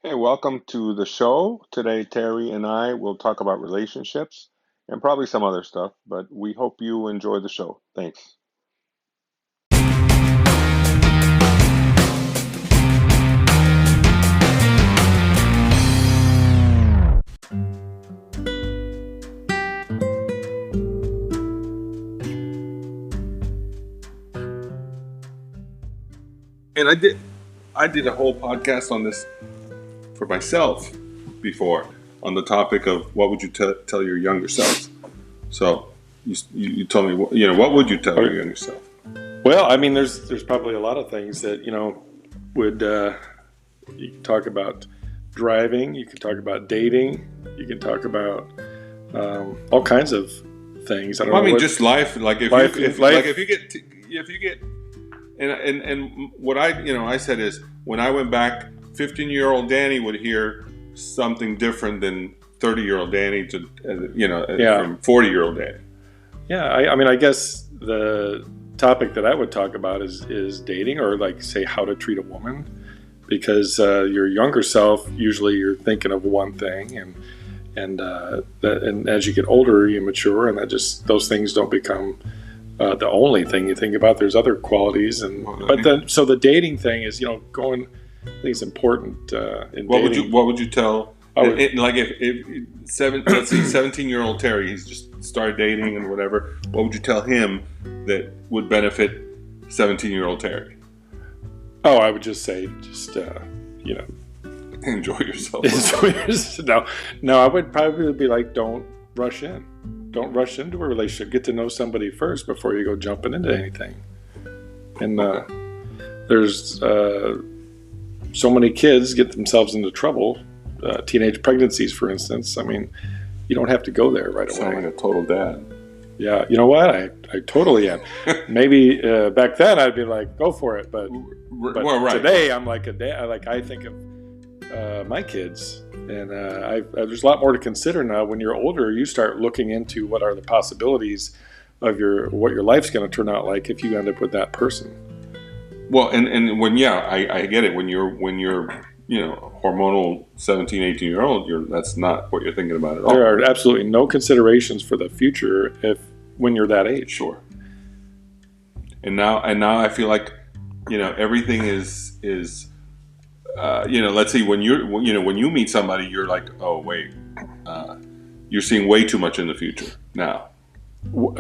Hey, welcome to the show. Today, Terry and I will talk about relationships and probably some other stuff, but we hope you enjoy the show. Thanks. And I did a whole podcast on this for myself before on the topic of what would you tell your younger self. So you told me, what would you tell your younger self? Well, I mean, there's probably a lot of things that would you can talk about driving, you can talk about dating, you can talk about all kinds of things. I mean, just life. Like life. if you get and what I said is when I went back, 15-year-old Danny would hear something different than 30-year-old Danny from 40-year-old Danny. Yeah, I mean, I guess the topic that I would talk about is dating, or like say how to treat a woman, because your younger self, usually you're thinking of one thing, and as you get older you mature, and those things don't become the only thing you think about. There's other qualities, so the dating thing is going. I think it's important in dating. What would you tell? If 17-year-old Terry, he's just started dating and whatever, what would you tell him that would benefit 17-year-old Terry? Oh, I would just say, enjoy yourself. No, I would probably be like, don't rush in. Don't rush into a relationship. Get to know somebody first before you go jumping into anything. And there's so many kids get themselves into trouble. Teenage pregnancies, for instance. I mean, you don't have to go there right away. Sound like a total dad. Yeah, you know what? I totally am. Maybe back then I'd be like, go for it. But right. Today I'm like a dad. Like I think of my kids, and there's a lot more to consider now. When you're older, you start looking into what are the possibilities of what your life's going to turn out like if you end up with that person. Well, and when I get it. When you're hormonal 17, 18-year-old, that's not what you're thinking about at all. There are absolutely no considerations for the future when you're that age. Sure. And now I feel like, everything is let's say when you meet somebody, you're like, oh wait, you're seeing way too much in the future now.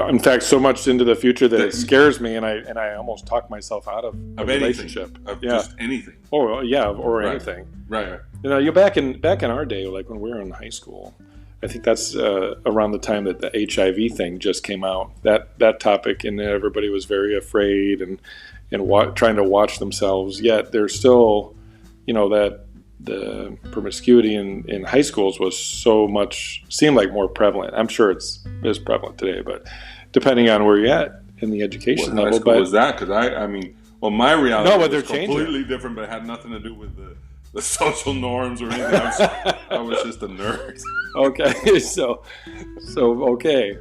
In fact, so much into the future that it scares me, and I almost talk myself out of a relationship. Just anything. Or Right. anything. Right. You're back in our day, like when we were in high school. I think that's around the time that the HIV thing just came out. That topic, and everybody was very afraid and trying to watch themselves. Yet there's still, that the promiscuity in high schools seemed like more prevalent. I'm sure it's as prevalent today, but depending on where you're at in the education level. What high school was that? Because my reality was completely changing. different, but it had nothing to do with the social norms or anything. I was just a nerd. Okay, so okay,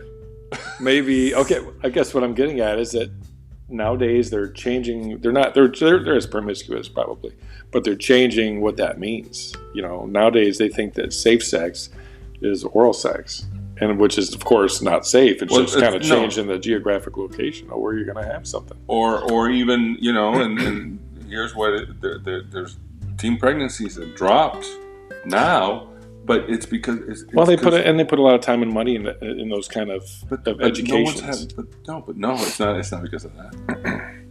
maybe okay. I guess what I'm getting at is that nowadays they're changing. They're as promiscuous probably, but they're changing what that means. Nowadays they think that safe sex is oral sex, and which is of course not safe. It's just kind of changing the geographic location of where you're going to have something. Or even and here's what there's teen pregnancies have dropped now. But it's because they put a lot of time and money in those kind of educations. No, it's not. It's not because of that.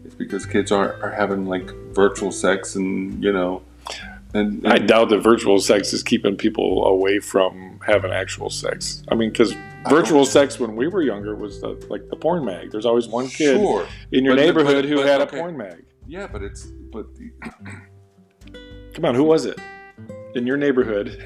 It's because kids are having like virtual sex, and and I doubt that virtual sex is keeping people away from having actual sex. I mean, because virtual sex when we were younger was like the porn mag. There's always one kid in your neighborhood who had a porn mag. Yeah, come on, who was it in your neighborhood?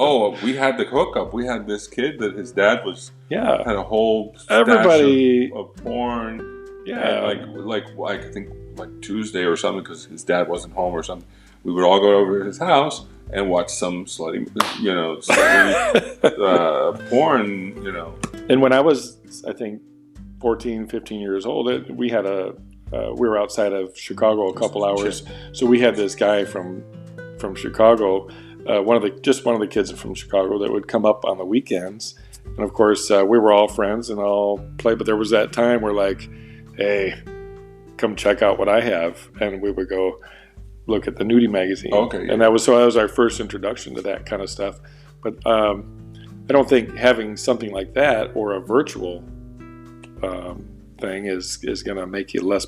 Oh, we had the hookup. We had this kid that his dad had a whole stash of porn. Yeah, like I think like Tuesday or something, because his dad wasn't home or something. We would all go over to his house and watch some slutty porn. And when I was, I think, 14, 15 years old, we were outside of Chicago a couple hours, so we had this guy from from Chicago. One of the kids from Chicago that would come up on the weekends, and of course we were all friends and all play. But there was that time where like, hey, come check out what I have, and we would go look at the nudie magazine. Okay, yeah. And that was our first introduction to that kind of stuff. But I don't think having something like that or a virtual thing is going to make you less.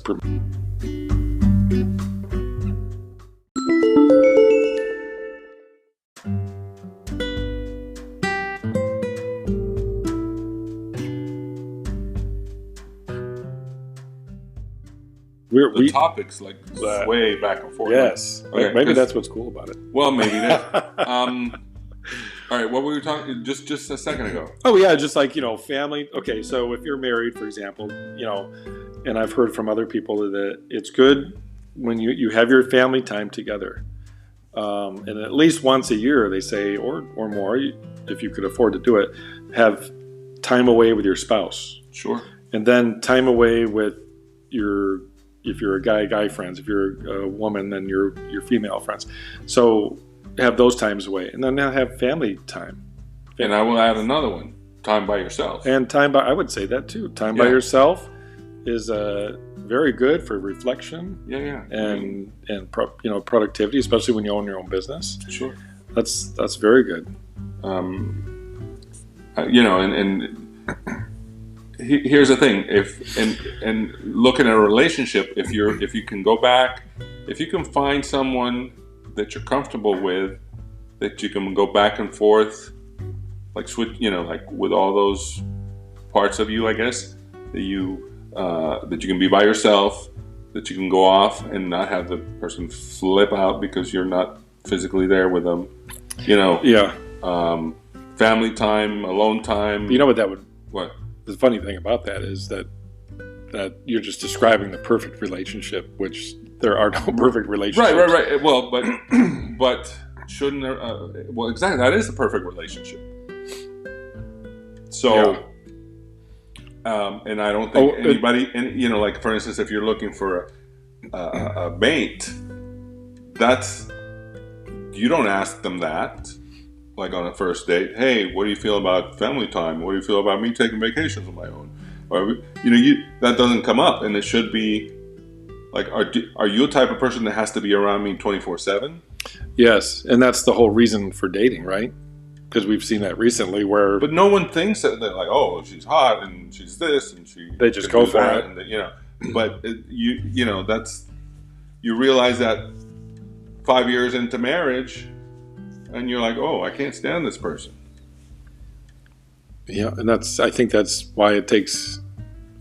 The topics like way back and forth. Yes, okay, maybe that's what's cool about it. Well, maybe that. All right, what were we talking just a second ago? Oh yeah, just like family. Okay, so if you're married, for example, and I've heard from other people that it's good when you have your family time together, and at least once a year they say, or more, if you could afford to do it, have time away with your spouse. Sure. And then time away with if you're a guy friends, if you're a woman, then your female friends. So have those times away, and then have family time. And I will add another one: time by yourself. And I would say that too. Time by yourself is very good for reflection. Yeah. And productivity, especially when you own your own business. Sure. That's very good. Here's the thing: and looking at a relationship, if you can go back, if you can find someone that you're comfortable with, that you can go back and forth, like switch, like with all those parts of you, I guess that you can be by yourself, that you can go off and not have the person flip out because you're not physically there with them. Yeah. Family time, alone time. You know what that would. What? The funny thing about that is that you're just describing the perfect relationship, which there are no perfect relationships. Right. Well, but shouldn't there? Well, exactly. That is the perfect relationship. So, and I don't think anybody, like for instance, if you're looking for a mate, you don't ask them that. Like on a first date, hey, what do you feel about family time? What do you feel about me taking vacations on my own? Or that doesn't come up, and it should be like, are you a type of person that has to be around me 24/7? Yes, and that's the whole reason for dating, right? Because we've seen that recently, where but no one thinks that they're like, oh, she's hot and she's this and they just go for it, and, but that's you realize that 5 years into marriage. And you're like, oh, I can't stand this person. Yeah, and I think that's why it takes,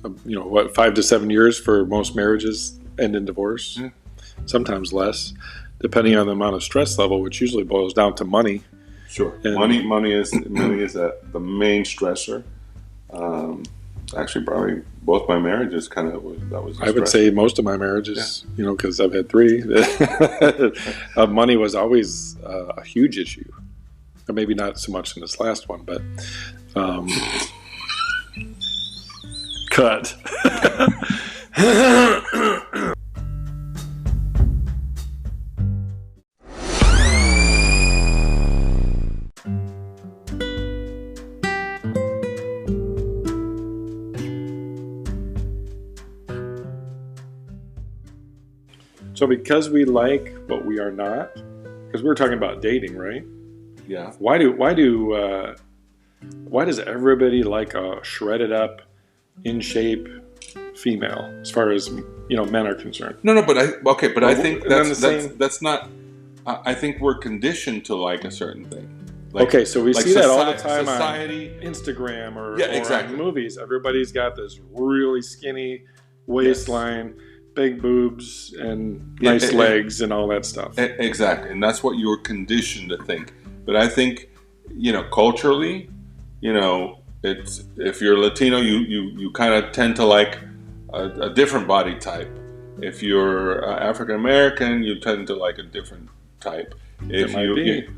5 to 7 years for most marriages end in divorce. Yeah. Sometimes less, depending on the amount of stress level, which usually boils down to money. Sure, and money is the main stressor. Actually, probably both my marriages that was. I would say most of my marriages, because I've had 3. Money was always a huge issue. Or maybe not so much in this last one, but cut. So because we like what we are not, because we were talking about dating, right? Yeah. Why does everybody like a shredded up, in shape female, as far as men are concerned? No, but I think that's not. I think we're conditioned to like a certain thing. Okay, so we see that all the time society, on Instagram or exactly. on movies. Everybody's got this really skinny waistline. Yes. Big boobs and nice legs and all that stuff. Exactly, and that's what you're conditioned to think. But I think, culturally, it's if you're Latino, you kind of tend to like a different body type. If you're African American, you tend to like a different type. If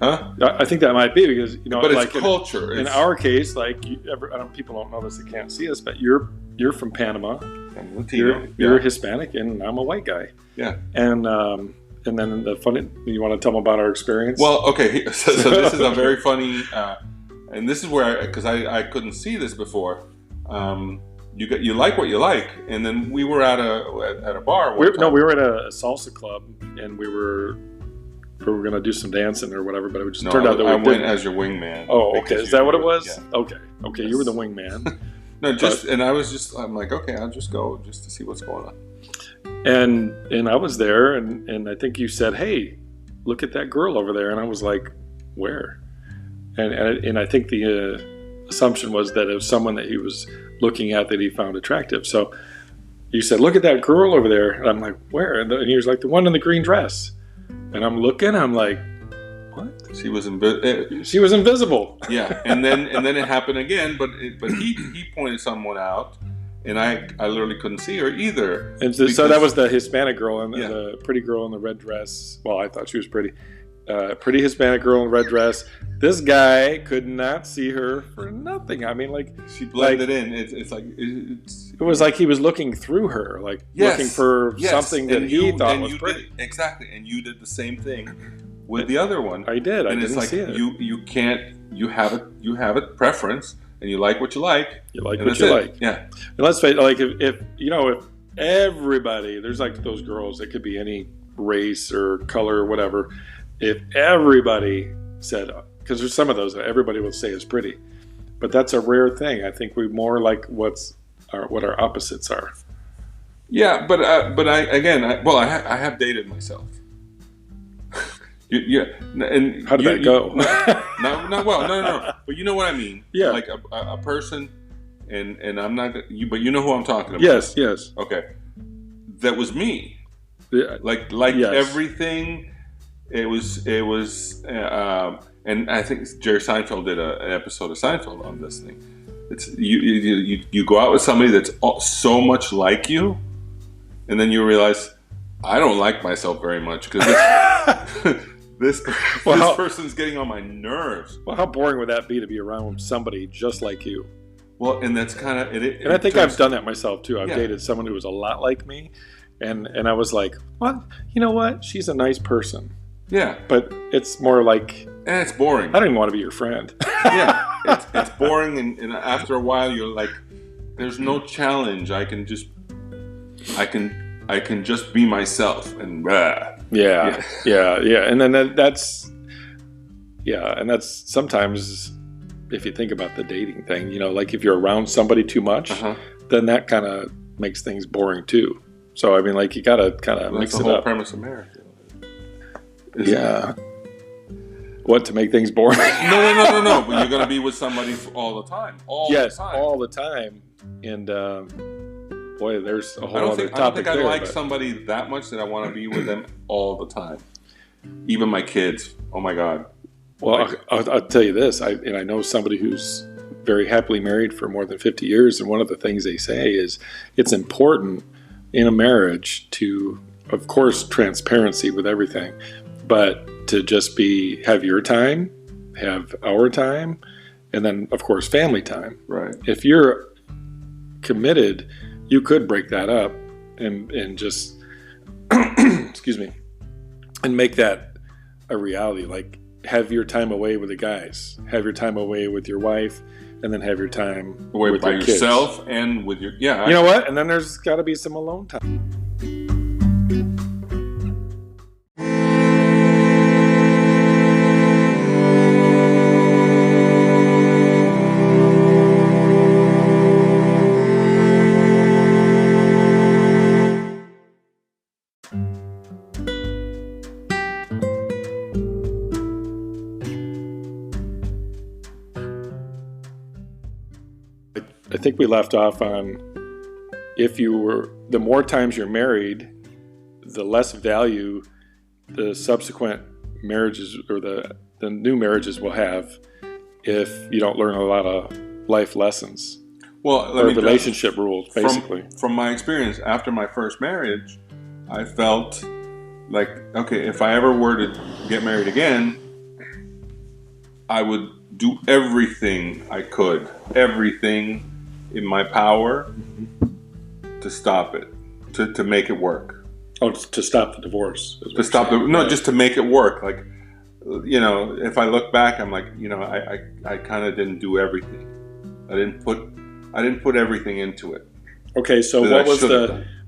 I think that might be because but it's culture. In our case, people don't know this; they can't see us. But you're from Panama. I'm Latino. You're Hispanic, and I'm a white guy. Yeah. And and then the funny. You want to tell them about our experience? Well, okay. So this is a very funny, and this is where because I couldn't see this before. You like what you like, and then we were at a bar. We were at a salsa club, and we were going to do some dancing or whatever. But it just turned out that I we went didn't. as your wingman. Oh, okay. Is that what it was? Yeah. Okay. Yes. You were the wingman. No, and I'm like, okay, I'll just go just to see what's going on. And I was there, and I think you said, "Hey, look at that girl over there," and I was like, "Where?" And I think the assumption was that it was someone that he was looking at that he found attractive. So you said, "Look at that girl over there," and I'm like, "Where?" And he was like, "The one in the green dress." And I'm looking, I'm like, "What?" She was She was invisible. Yeah, and then it happened again, but he pointed someone out. And I literally couldn't see her either. And so that was the Hispanic girl and the pretty girl in the red dress. Well, I thought she was pretty. Pretty Hispanic girl in red dress. This guy could not see her for nothing. I mean, like she blended in. It was like he was looking through her, like looking for something that he thought was pretty. Exactly, and you did the same thing with the other one. I did. And it's like see it. You can't. You have a preference. And you like what you like. You like what you like. Yeah. And let's face it, like if everybody, there's like those girls, it could be any race or color or whatever. If everybody said, because there's some of those that everybody will say is pretty, but that's a rare thing. I think we more like what our opposites are. Yeah, but I have dated myself. Yeah, and how did that go? No. But you know what I mean. Yeah, like a person, and I'm not. But you know who I'm talking about. Yes. Okay, that was me. Yeah. Like yes. Everything. It was, and I think Jerry Seinfeld did an episode of Seinfeld on this thing. It's you go out with somebody that's so much like you, and then you realize I don't like myself very much because. This person's getting on my nerves. Well, how boring would that be to be around somebody just like you? Well, and that's kind of it. And I think I've done that myself too. I've dated someone who was a lot like me, and I was like, "What? You know what? She's a nice person." Yeah, but it's more like, and it's boring. I don't even want to be your friend. Yeah, it's boring, and after a while, you're like, "There's no challenge. I can just be myself." And Yeah. And then that's sometimes, if you think about the dating thing, like if you're around somebody too much, then that kind of makes things boring too. So I mean, like you gotta kind of mix it up. That's the whole premise of marriage. What, to make things boring? No. But you're gonna be with somebody all the time. All the time. And boy, there's a whole other topic. I don't think I like somebody that much that I want to be with them all the time. Even my kids. Oh my God. Well, I'll tell you this. I know somebody who's very happily married for more than 50 years, and one of the things they say is it's important in a marriage to, of course, transparency with everything, but to just have your time, have our time, and then, of course, family time. Right. If you're committed, you could break that up and just excuse me, and make that a reality. Like, have your time away with the guys, have your time away with your wife, and then have your time away with by your yourself kids. And with your You know what? And then there's got to be some alone time. I think we left off on the more times you're married, the less value the subsequent marriages or the new marriages will have if you don't learn a lot of life lessons. Well, relationship rules, basically. From my experience, after my first marriage, I felt like, okay, if I ever were to get married again, I would do everything I could, everything in my power to stop it, to make it work. Oh, to stop the divorce. To stop just to make it work. Like, if I look back, I'm like, I kind of didn't do everything. I didn't put everything into it. Okay, so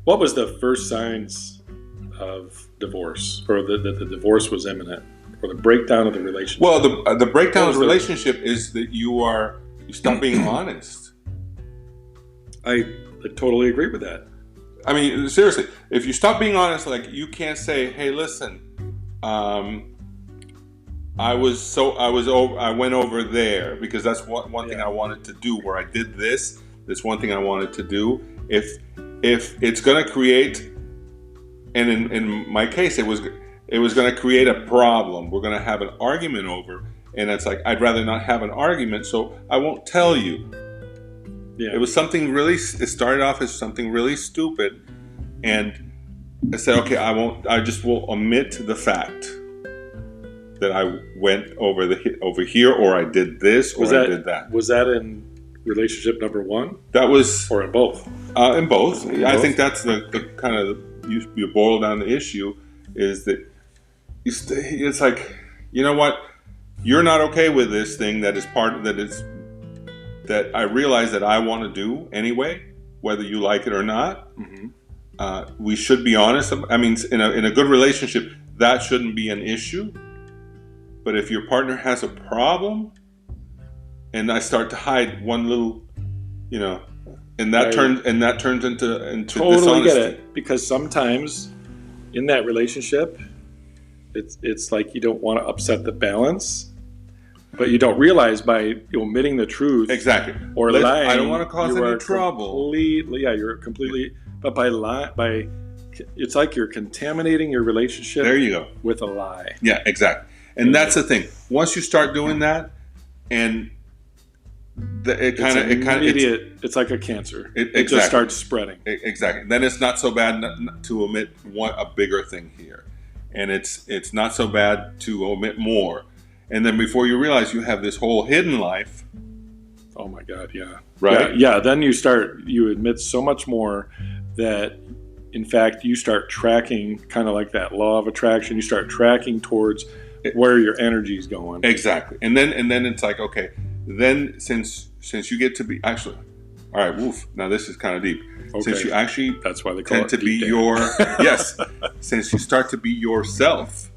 what was the first signs of divorce, or that the divorce was imminent, or the breakdown of the relationship? Well, the breakdown of the relationship is that you stop being honest. I totally agree with that. I mean, seriously, if you stop being honest, like, you can't say, "Hey, listen, I went over there because that's one thing I wanted to do, where I did this. This one thing I wanted to do." If it's going to create, and in my case, it was going to create a problem. We're going to have an argument over, and it's like, I'd rather not have an argument, so I won't tell you. Yeah. It was something it started off as something really stupid, and I said, okay, I just will omit the fact that I went over here, or I did this, or I did that. Was that in relationship number one? That was, or in both? In both. I think that's the kind of, you boil down the issue, is that it's like, you know what, you're not okay with this thing that I realize that I want to do anyway, whether you like it or not. Mm-hmm. We should be honest. I mean, in a good relationship, that shouldn't be an issue. But if your partner has a problem, and I start to hide one little, and that turns into totally dishonesty. Get it, because sometimes in that relationship, it's like you don't want to upset the balance, but you don't realize by omitting the truth, exactly, or lying, I don't want to cause any trouble. You're completely. But by it's like you're contaminating your relationship. There you go. With a lie. Yeah, exactly. And that's the thing. Once you start doing that, and it's like a cancer. It just starts spreading. Exactly. Then it's not so bad to omit a bigger thing here, and it's not so bad to omit more. And then before you realize, you have this whole hidden life. Oh my God! Yeah. Right. Yeah. Then you admit so much more that, in fact, you start tracking, kind of like that law of attraction. You start tracking towards where your energy is going. Exactly. And then it's like, okay, then since you get to be actually, all right, woof. Now this is kind of deep. Okay. Since you actually, that's why they call tend to be yes. Since you start to be yourself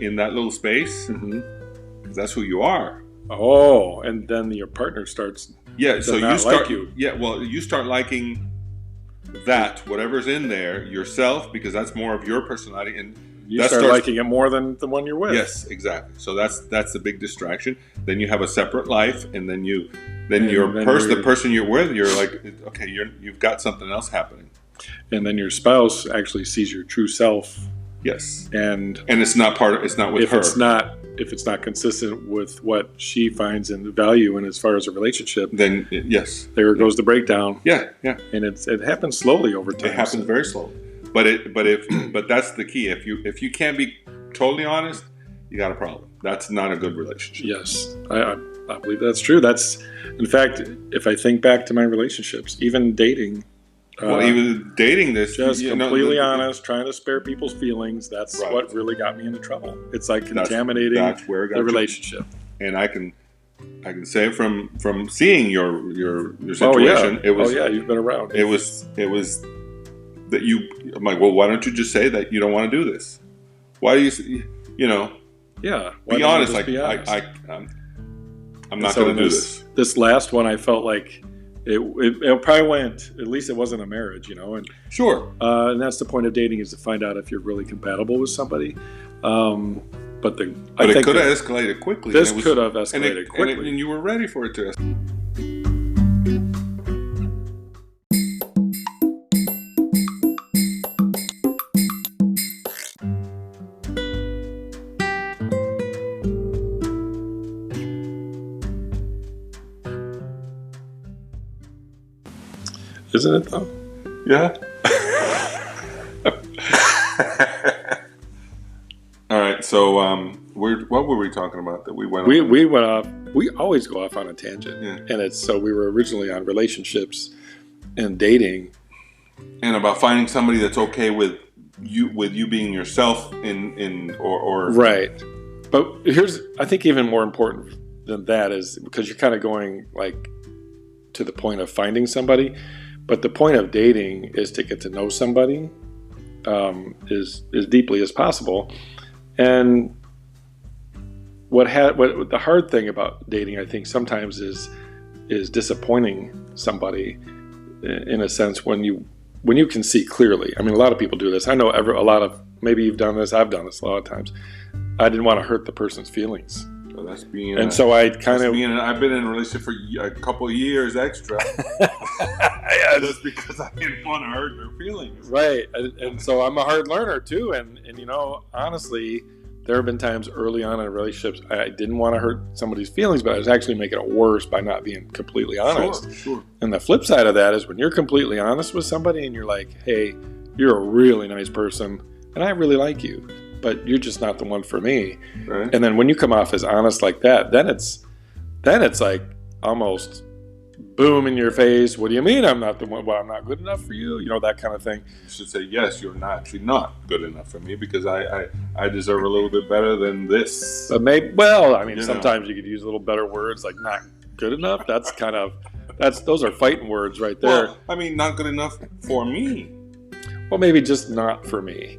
in that little space, because that's who you are. Oh, and then your partner starts. Yeah. So you start. Like you. Yeah. Well, you start liking that, whatever's in there, yourself, because that's more of your personality, and you start liking it more than the one you're with. Yes, exactly. So that's the big distraction. Then you have a separate life, and then the person you're with, you're like, okay, you've got something else happening. And then your spouse actually sees your true self. Yes. And it's not with her. If it's not consistent with what she finds in value and as far as a relationship, then yes, there goes the breakdown. Yeah, yeah. And it happens slowly over time. It happens very slowly. But that's the key. If you can't be totally honest, you got a problem. That's not a good relationship. Yes, I believe that's true. That's, in fact, if I think back to my relationships, even dating. Even dating this, just completely honest, trying to spare people's feelings. That's right. What really got me into trouble. It's like contaminating the relationship. And I can say from seeing your situation, oh yeah, you've been around. It was that I'm like, well, why don't you just say that you don't want to do this? Why do you Yeah, be honest. Like, I'm not going to do this. This last one, I felt like. It probably went, at least it wasn't a marriage, and sure. And that's the point of dating, is to find out if you're really compatible with somebody. But it could have escalated quickly. This could have escalated quickly, and you were ready for it to escalate. Isn't it though? Yeah. All right. So, what were we talking about that we went? We went off. We always go off on a tangent, yeah. And so we were originally on relationships and dating, and about finding somebody that's okay with you being yourself or Right. But I think even more important than that is because you're kind of going like to the point of finding somebody, but the point of dating is to get to know somebody as deeply as possible. And what the hard thing about dating, I think, sometimes is disappointing somebody in a sense when you can see clearly. I mean, a lot of people do this. I know maybe you've done this. I've done this a lot of times. I didn't want to hurt the person's feelings. So that's being. And so I kind of. I've been in a relationship for a couple of years extra. Just because I didn't want to hurt their feelings. Right, and so I'm a hard learner too. And honestly, there have been times early on in relationships I didn't want to hurt somebody's feelings, but I was actually making it worse by not being completely honest. Sure. And the flip side of that is when you're completely honest with somebody and you're like, "Hey, you're a really nice person, and I really like you, but you're just not the one for me." Right. And then when you come off as honest like that, then it's like almost boom in your face. What do you mean I'm not the one? Well, I'm not good enough for you. That kind of thing. You should say, yes, you're actually not good enough for me because I deserve a little bit better than this. But sometimes you could use a little better words like not good enough. Those are fighting words right there. Well, not good enough for me. Well, maybe just not for me.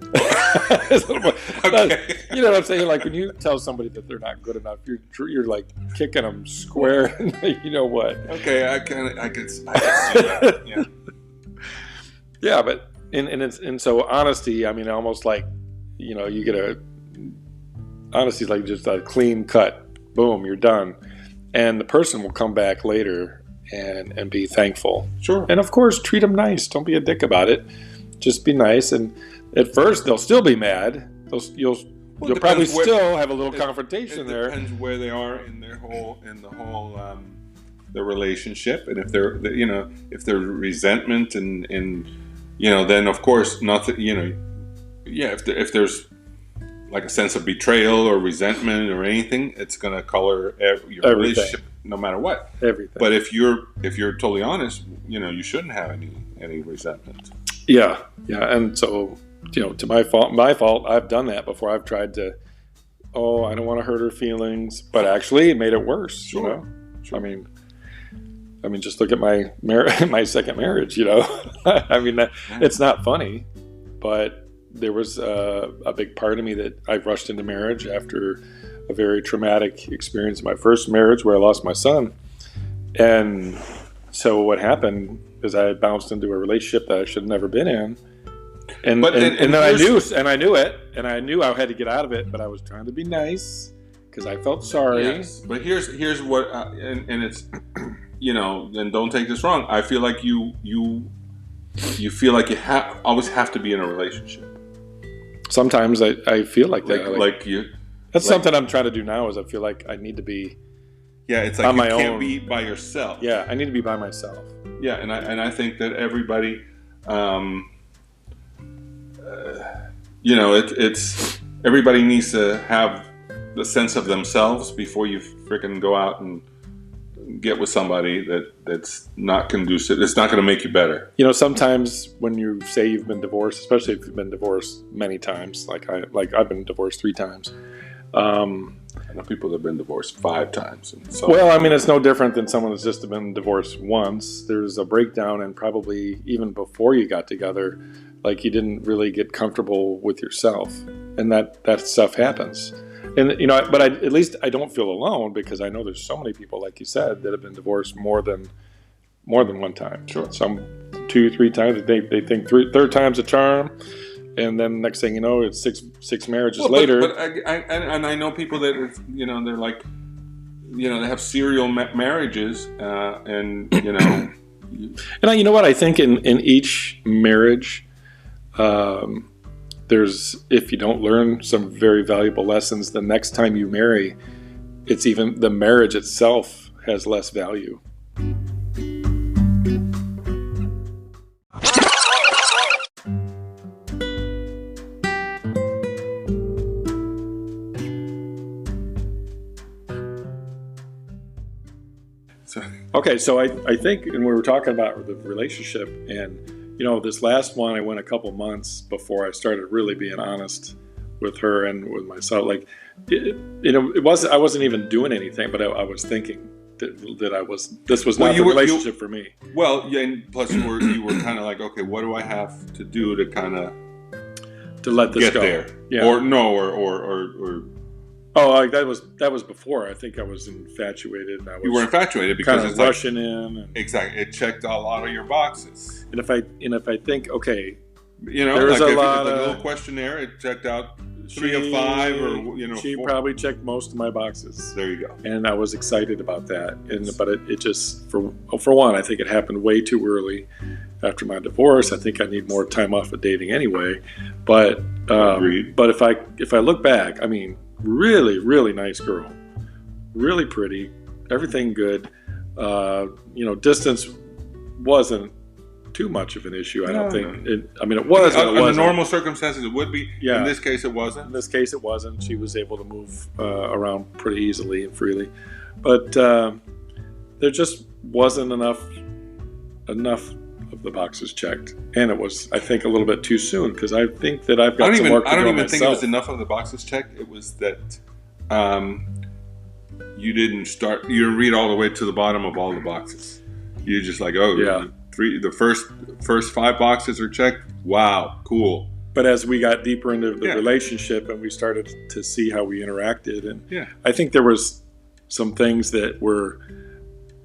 Okay. You know what I'm saying? Like when you tell somebody that they're not good enough, you're like kicking them square. You know what? Okay, I can see that. Yeah. Yeah, but and so honesty. Almost like you get honesty is like just a clean cut. Boom, you're done, and the person will come back later and be thankful. Sure. And of course, treat them nice. Don't be a dick about it. Just be nice, and at first they'll still be mad. You'll probably still have a little confrontation there. It depends where they are in the whole the relationship, and if there's resentment and then of course nothing. If there's like a sense of betrayal or resentment or anything, it's going to color your relationship no matter what. Everything. But if you're totally honest, you shouldn't have any resentment. Yeah, and so to my fault, I've done that before. I've tried to, I don't want to hurt her feelings, but actually it made it worse. Sure. I mean, just look at my my second marriage. It's not funny, but there was a big part of me that I rushed into marriage after a very traumatic experience in my first marriage where I lost my son, and so what happened is I bounced into a relationship that I should have never been in, and then I knew it, and I knew I had to get out of it, but I was trying to be nice because I felt sorry. Yes, but here's what, and it's, and don't take this wrong. I feel like you feel like you always have to be in a relationship. Sometimes I feel like that. Like you. That's something I'm trying to do now. Is I feel like I need to be. Yeah, it's like you can't be by yourself. Yeah, I need to be by myself. Yeah, and I think that everybody, it's everybody needs to have the sense of themselves before you freaking go out and get with somebody that's not conducive. It's not going to make you better. Sometimes when you say you've been divorced, especially if you've been divorced many times, like I've been divorced 3 times. I know people that have been divorced 5 times. It's no different than someone that's just been divorced once. There's a breakdown, and probably even before you got together, like you didn't really get comfortable with yourself, and that stuff happens. And but at least I don't feel alone because I know there's so many people, like you said, that have been divorced more than one time. Sure. Some 2, 3 times. They think third time's a charm. And then next thing you know, it's six marriages later. But I know people that they're like, they have serial marriages, and And you know what? I think in each marriage, there's, if you don't learn some very valuable lessons, the next time you marry, it's even the marriage itself has less value. Okay, so I think, and we were talking about the relationship, and this last one, I went a couple months before I started really being honest with her and with myself. Like, I wasn't even doing anything, but I was thinking that this was not the relationship for me. Well, yeah, and plus you were kind of like, okay, what do I have to do to kind of let this get go there? Yeah. Or no, or oh, that was before. I think I was infatuated. You were infatuated because kind of it's rushing in. And, exactly, it checked a lot of your boxes. And if I think, okay, there's like a little questionnaire, it checked out 3 of 5, or she 4. probably checked most of my boxes. There you go. And I was excited about that. But it just for one, I think it happened way too early after my divorce. I think I need more time off of dating anyway. But but if I look back, I mean, really, really nice girl, really pretty, everything good. Distance wasn't too much of an issue. I don't think. It was. Under normal circumstances, it would be. Yeah. In this case, it wasn't. In this case, it wasn't. She was able to move around pretty easily and freely, but there just wasn't enough of the boxes checked, and it was, I think, a little bit too soon, because I think that I've got some work to do. I don't even myself. think it was enough of the boxes checked. It was that you didn't read all the way to the bottom of all the boxes. You're just like, oh yeah. The first 5 boxes are checked. Wow, cool. But as we got deeper into the relationship and we started to see how we interacted, and I think there was some things that were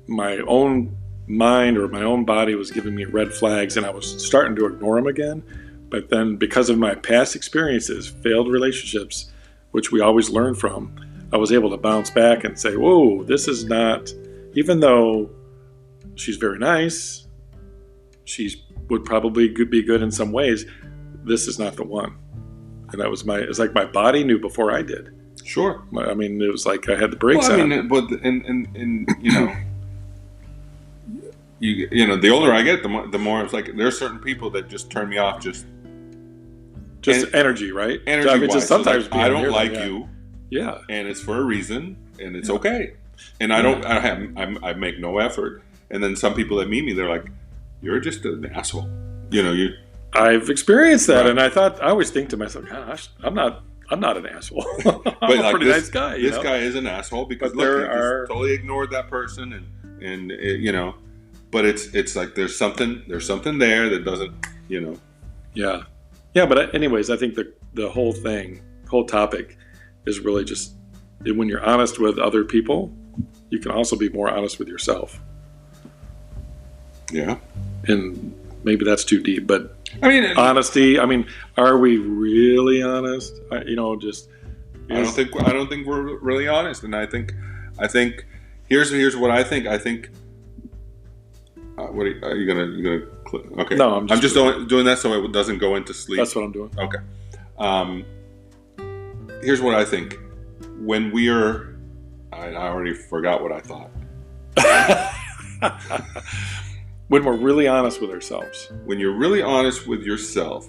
my own mind or my own body was giving me red flags, and I was starting to ignore them again. But then, because of my past experiences, failed relationships, which we always learn from, I was able to bounce back and say, whoa, this is not, even though she's very nice, she would probably be good in some ways, this is not the one. And it's like my body knew before I did. Sure. I mean, it was like I had the brakes on. The older I get, the more it's like, there's certain people that just turn me off, just energy, right? Energy wise. Just sometimes I don't like you. Yeah. And it's for a reason, and it's okay. And I make no effort. And then some people that meet me, they're like, you're just an asshole. I've experienced that, and I always think to myself, gosh, I'm not an asshole. I'm a pretty nice guy. This guy is an asshole because he just totally ignored that person, and but it's like there's something there that doesn't, Yeah. But anyways, I think the whole topic is really just when you're honest with other people, you can also be more honest with yourself. Yeah. And maybe that's too deep, but honesty. I mean, are we really honest? I don't think we're really honest, and I think here's what I think. I think. What are you gonna? Okay. No, I'm just doing that so it doesn't go into sleep. That's what I'm doing. Okay. Here's what I think. When we are, I already forgot what I thought. When we're really honest with ourselves. When you're really honest with yourself,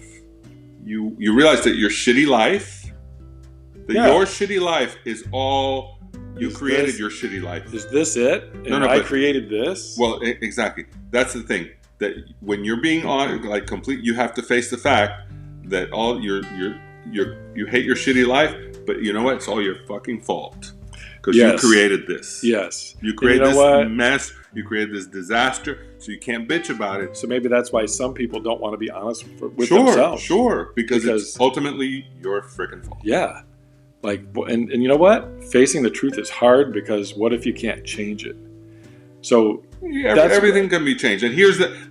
you realize that your shitty life, your shitty life is all you created. Your shitty life. Is this it? And I created this? Well, exactly. That's the thing. That when you're being honest, like complete, you have to face the fact that all you hate your shitty life, but you know what? It's all your fucking fault. Because you created this. Yes. You created this mess. You created this disaster. So you can't bitch about it. So maybe that's why some people don't want to be honest with themselves. Sure. Because it's ultimately your freaking fault. Yeah. And you know what? Facing the truth is hard, because what if you can't change it? So everything can be changed. And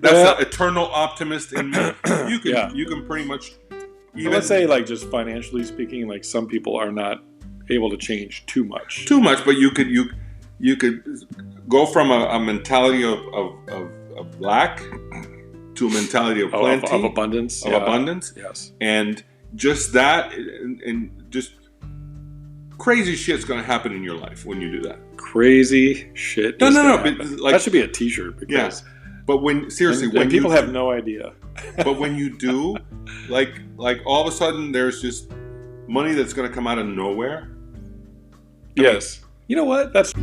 that's the eternal optimist in me. You can pretty much. Let's say, just financially speaking, some people are not able to change too much, but you could go from a mentality of lack to a mentality of plenty, of abundance, abundance. Yes, and just that, and just crazy shit's going to happen in your life when you do that. Crazy shit. No. That should be a T-shirt. Because but when people have no idea. But when you do, like all of a sudden, there's just money that's going to come out of nowhere. Yes. You know what? That's.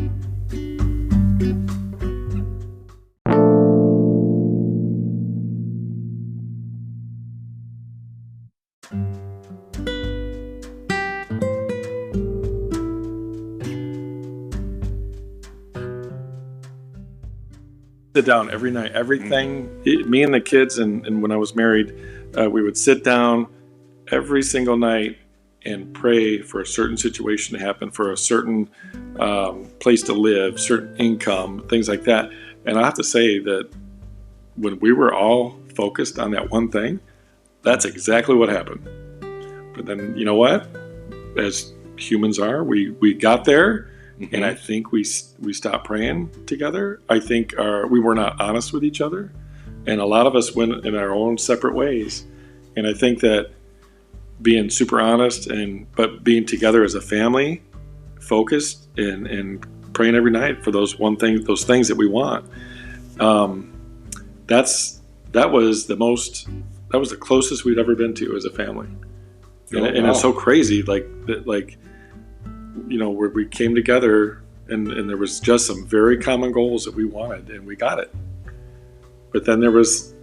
sit down every night. Everything, me and the kids, and when I was married, we would sit down every single night and pray for a certain situation to happen, for a certain place to live, certain income, things like that. And I have to say that when we were all focused on that one thing, that's exactly what happened. But then, you know what? As humans are, we got there, and I think we stopped praying together. I think we were not honest with each other, and a lot of us went in our own separate ways. And I think that being super honest but being together as a family, focused and praying every night for those things that we want. That was the closest we'd ever been to as a family. And it's so crazy, where we came together and there was just some very common goals that we wanted, and we got it. But then there was,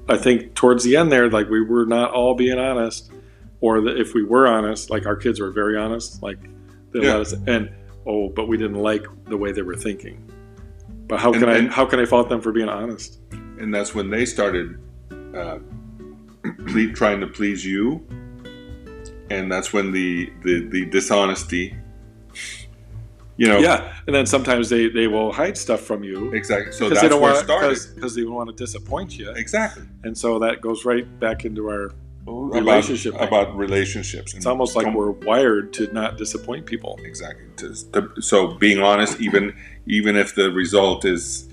I think towards the end there, we were not all being honest, or if we were honest, our kids were very honest, they let us, but we didn't like the way they were thinking. But how can I fault them for being honest? And that's when they started trying to please you, and that's when the dishonesty, Yeah, and then sometimes they will hide stuff from you. Exactly. So that's where it started. Because they don't want to disappoint you. Exactly. And so that goes right back into our relationship. About relationships. It's almost like we're wired to not disappoint people. Exactly. So being honest, even if the result is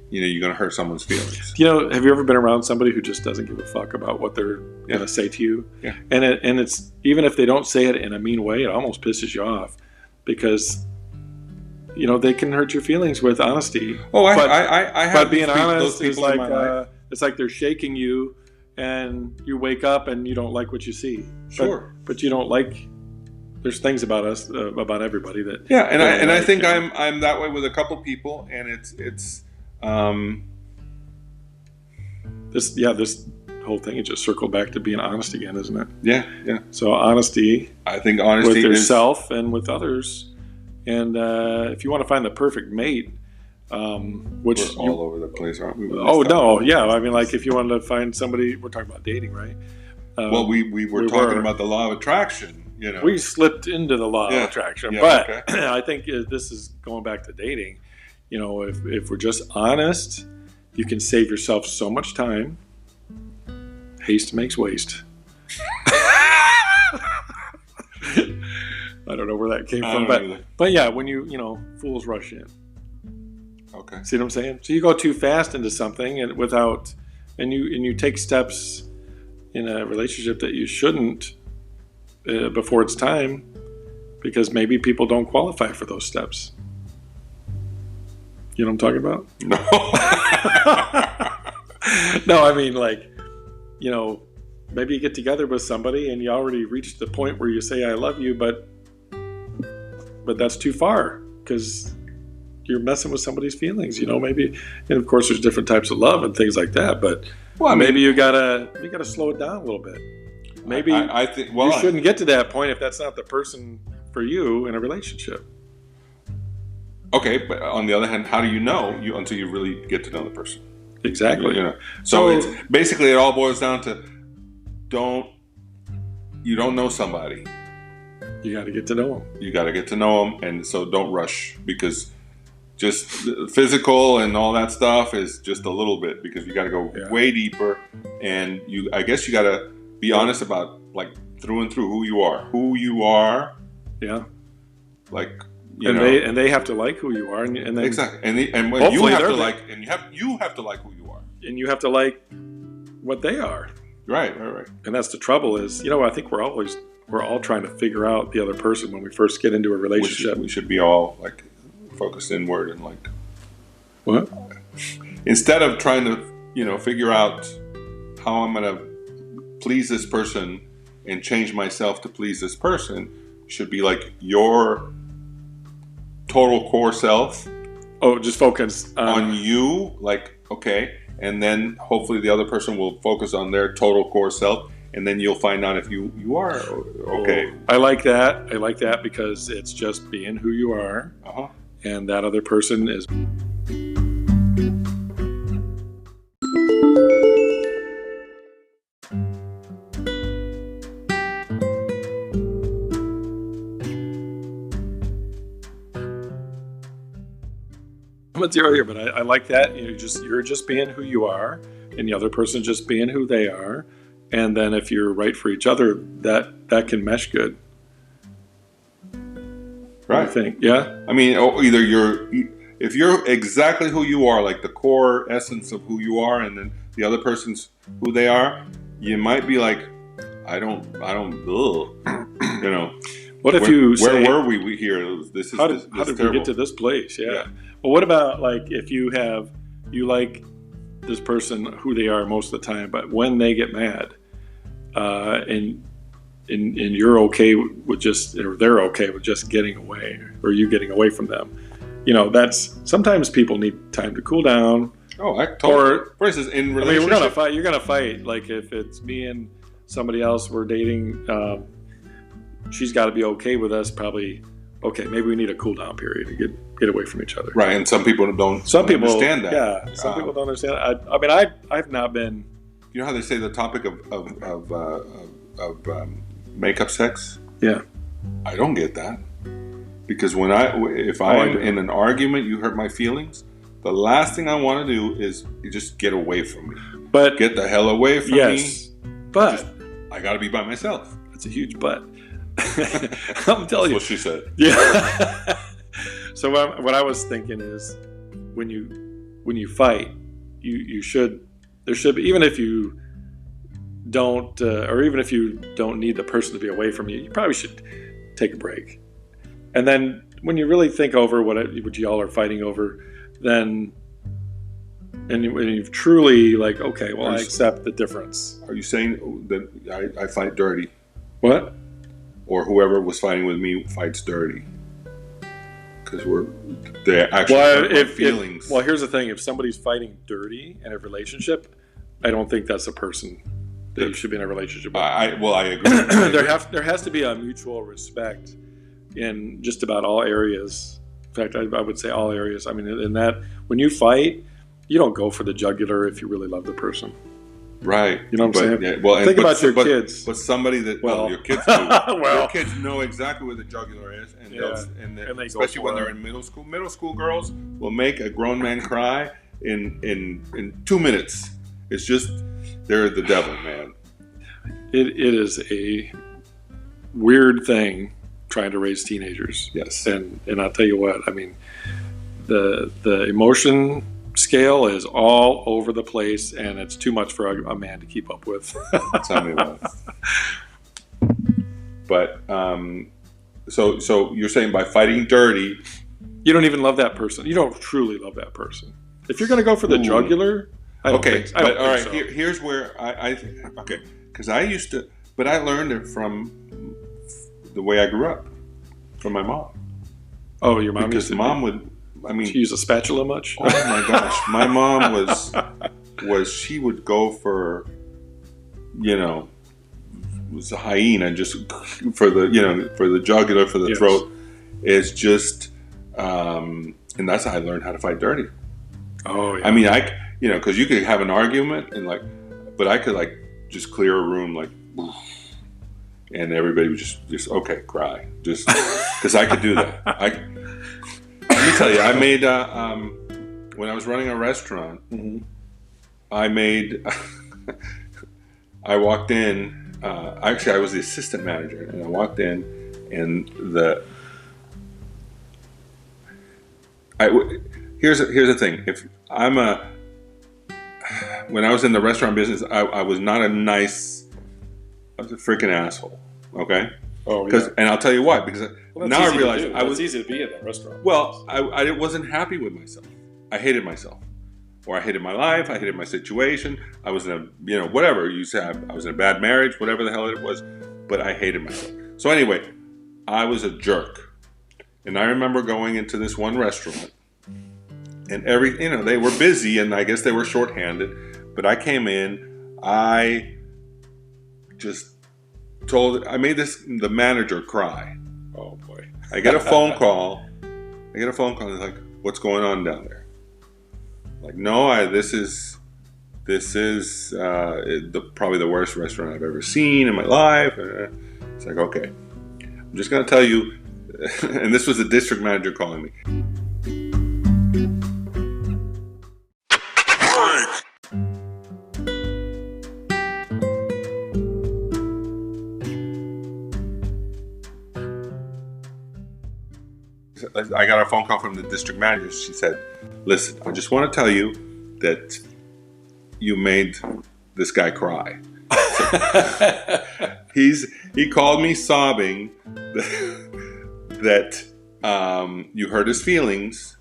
you're going to hurt someone's feelings. Have you ever been around somebody who just doesn't give a fuck about what they're going to say to you? Yeah. And it's, even if they don't say it in a mean way, it almost pisses you off, because they can hurt your feelings with honesty. Oh, I have. But being honest is it's like they're shaking you, and you wake up and you don't like what you see. Sure. But you don't like. There's things about us, about everybody that. Yeah, and I think I'm that way with a couple people, and it's. This whole thing is just circled back to being honest again, isn't it? Yeah. So honesty. I think honesty with yourself and with others, and if you want to find the perfect mate, which we're all over the place, aren't we? If you wanted to find somebody, we're talking about dating, right? We were talking about the law of attraction. We slipped into the law of attraction, but okay. I think this is going back to dating. If we're just honest, you can save yourself so much time. Haste makes waste. I don't know where that came from, but yeah, when fools rush in. Okay. See what I'm saying? So you go too fast into something and you take steps in a relationship that you shouldn't before it's time, because maybe people don't qualify for those steps. You know what I'm talking about? No. No, I mean, maybe you get together with somebody and you already reached the point where you say, I love you, but that's too far, because you're messing with somebody's feelings, maybe. And of course there's different types of love and things like that, but maybe you gotta slow it down a little bit. Maybe I think you shouldn't get to that point if that's not the person for you in a relationship. Okay, but on the other hand, how do you know until you really get to know the person? Exactly. So it's basically, it all boils down to you don't know somebody. You got to get to know them. You got to get to know them, and so don't rush, because just physical and all that stuff is just a little bit, because you got to go way deeper, and I guess you got to be honest about through and through who you are. Yeah. And they have to like who you are, and then exactly, and when you have to you have to like who you are, and you have to like what they are. Right. And that's the trouble is, I think we're all trying to figure out the other person when we first get into a relationship. We should be all focused inward and what? Instead of trying to figure out how I'm going to please this person and change myself to please this person, should be your total core self. Oh, just focus on you, okay, and then hopefully the other person will focus on their total core self, and then you'll find out if you are okay. I like that because it's just being who you are, and that other person is. material here, but I like that. You're just being who you are, and the other person just being who they are. And then if you're right for each other, that can mesh good. Right. I think. Yeah. I mean, if you're exactly who you are, like the core essence of who you are, and then the other person's who they are, you might be like, I don't, What if where were we here? This is how this did terrible. we get to this place? Yeah. Well, what about like if you like this person who they are most of the time, but when they get mad, and you're okay with or they're okay with just getting away, or you getting away from them, that's sometimes people need time to cool down. Oh, I totally. For instance, in relationship, we're gonna fight. You're gonna fight. Like if it's me and somebody else we're dating, she's got to be okay with us. Probably okay. Maybe we need a cool down period to get away from each other. Right, and some people don't. Understand that. Yeah, some people don't understand. I mean, I've not been. You know how they say the topic of makeup sex? Yeah, I don't get that, because if I'm in an argument, you hurt my feelings. The last thing I want to do is just get away from me. But get the hell away from me. But I got to be by myself. It's a huge but. I'm telling you. That's what she said. Yeah. So what I was thinking is, when you fight, you should. There should be, even if you don't, or even if you don't need the person to be away from you, you probably should take a break. And then when you really think over what y'all are fighting over, then and you've truly like, okay, well, I accept the difference. Are you saying that I fight dirty? What? Or whoever was fighting with me fights dirty? Because they actually have feelings. Well, here's the thing: if somebody's fighting dirty in a relationship, I don't think that's a person that you should be in a relationship with. I agree. There has to be a mutual respect in just about all areas. In fact, I would say all areas. I mean, in that, when you fight, you don't go for the jugular if you really love the person. Right. You know what I'm saying? Yeah, well, think about your kids. But somebody that, your kids do. Your kids know exactly where the jugular is. And, they especially when they're in middle school. Middle school girls will make a grown man cry in 2 minutes. It's just, they're the devil, man. It is a weird thing trying to raise teenagers. Yes. And I'll tell you what, I mean, the emotion scale is all over the place, and it's too much for a man to keep up with. Tell me about it. But so you're saying by fighting dirty, you don't even love that person. You don't truly love that person. If you're going to go for the jugular, I don't think so. Here's where I because I used to, but I learned it from the way I grew up, from my mom. Oh, your mom? Because mom would. I mean, she use a spatula much? Oh my gosh, my mom was she would go for, was a hyena just for the jugular, for the throat. It's just, and that's how I learned how to fight dirty. Oh yeah. I mean, because you could have an argument but I could just clear a room and everybody would just okay, cry, just because I could do that. Let me tell you, I made when I was running a restaurant. Mm-hmm. I walked in. Actually, I was the assistant manager, and I walked in, and here's the thing. If when I was in the restaurant business, I was not a nice. I was a freaking asshole. Okay. Oh, yeah. And I'll tell you why. Because now I realize it's easy to be in that restaurant. Well, I wasn't happy with myself. I hated myself, or I hated my life. I hated my situation. I was in a whatever you say. I was in a bad marriage, whatever the hell it was. But I hated myself. So anyway, I was a jerk, and I remember going into this one restaurant, and they were busy, and I guess they were shorthanded. But I came in, I made the manager cry. Oh boy! I get a phone call. And it's like, "What's going on down there?" Like, no, this is probably the worst restaurant I've ever seen in my life. It's like, okay, I'm just gonna tell you. And this was the district manager calling me. I got a phone call from the district manager. She said, "Listen, I just want to tell you that you made this guy cry." He called me sobbing that you hurt his feelings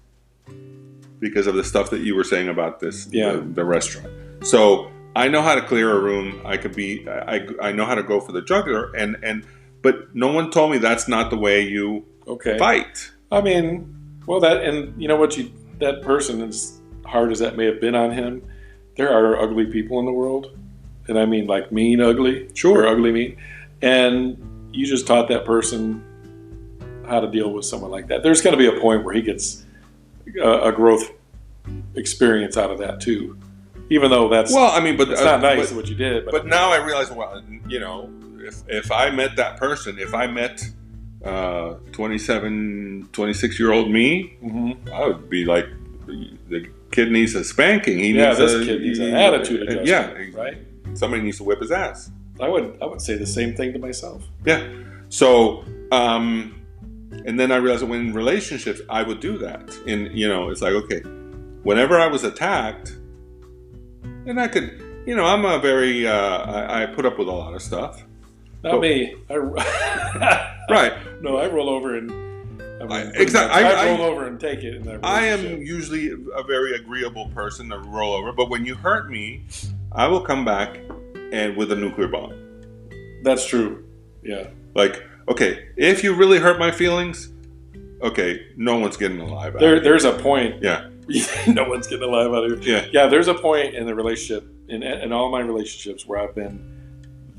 because of the stuff that you were saying about this, the restaurant. So I know how to clear a room. I know how to go for the jugular, but no one told me that's not the way you fight. I mean, well, and you know what, that person, as hard as that may have been on him, there are ugly people in the world, and I mean like mean ugly, or ugly mean, and you just taught that person how to deal with someone like that. There's going to be a point where he gets a growth experience out of that too, even though that's it's not nice what you did. But now I realize, if I met that person, if I met 27, 26-year-old me, I would be like, the kid needs a spanking. This kid needs an attitude adjustment. Right? Somebody needs to whip his ass. I would say the same thing to myself. Yeah. So, and then I realized that when in relationships, I would do that. And, it's like, okay, whenever I was attacked, and I could, I'm a very, I put up with a lot of stuff. Not me. Right. No, I roll over and... exactly. I roll over and take it. I am usually a very agreeable person to roll over, but when you hurt me, I will come back and with a nuclear bomb. That's true. Yeah. Like, okay, if you really hurt my feelings, okay, no one's getting alive out of it. There's a point. Yeah. No one's getting alive out of it. Yeah. Yeah, there's a point in the relationship, in all my relationships where I've been,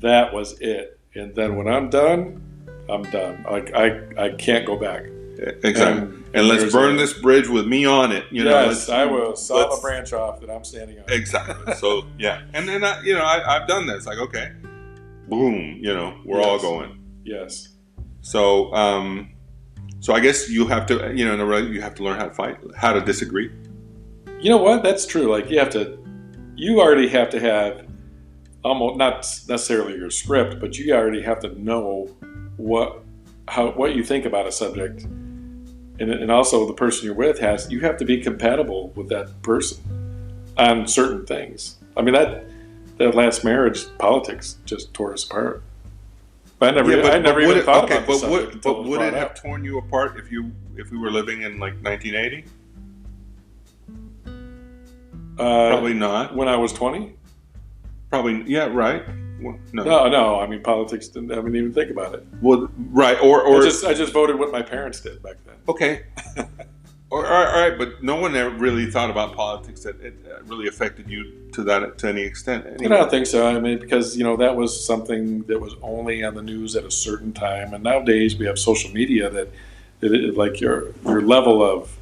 that was it. And then when I'm done, I'm done. Like, I can't go back. Exactly. And let's burn this bridge with me on it. Yes, I will saw the branch off that I'm standing on. Exactly. So, yeah. And then, I've done this. Like, okay, boom, we're all going. Yes. So, so I guess you have to, you have to learn how to fight, how to disagree. You know what? That's true. Like, you already have to have almost, not necessarily your script, but you already have to know what you think about a subject. And also the person you're with you have to be compatible with that person on certain things. I mean, that last marriage, politics just tore us apart. I never even thought about the subject. But would it have torn you apart if we were living in like 1980? Probably not. When I was 20? Probably, yeah, right. Well, no. I mean, politics didn't even think about it. Well, right, or I just voted what my parents did back then. Okay. All right, but no one ever really thought about politics that it really affected you to any extent. Anyway. I don't think so. I mean, because that was something that was only on the news at a certain time, and nowadays we have social media that like your level of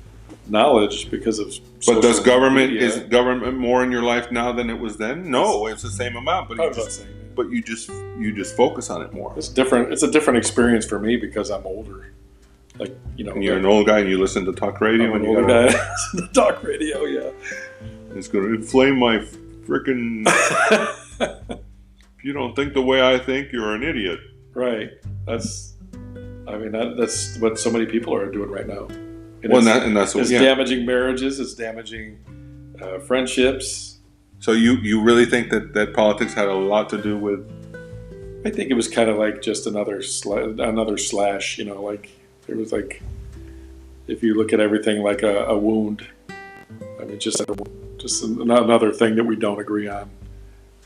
knowledge because of. But is government more in your life now than it was then? No, it's the same amount. But you just focus on it more. It's different. It's a different experience for me because I'm older. Like, and you're an old guy and you listen to talk radio. I'm an older guy. Listen to talk radio, yeah. It's going to inflame my freaking... If you don't think the way I think, you're an idiot. Right. That's what so many people are doing right now. It's damaging marriages. It's damaging friendships. So you really think that politics had a lot to do with... I think it was kind of like just another slash, like... It was like, if you look at everything like a wound, I mean, just another thing that we don't agree on.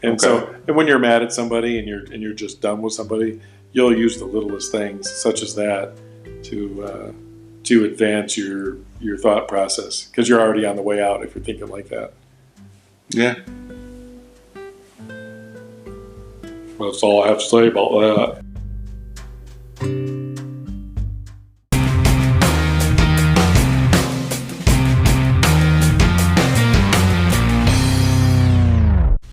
And and when you're mad at somebody and you're just done with somebody, you'll use the littlest things, such as that, to advance your thought process because you're already on the way out if you're thinking like that. Yeah. Well, that's all I have to say about that.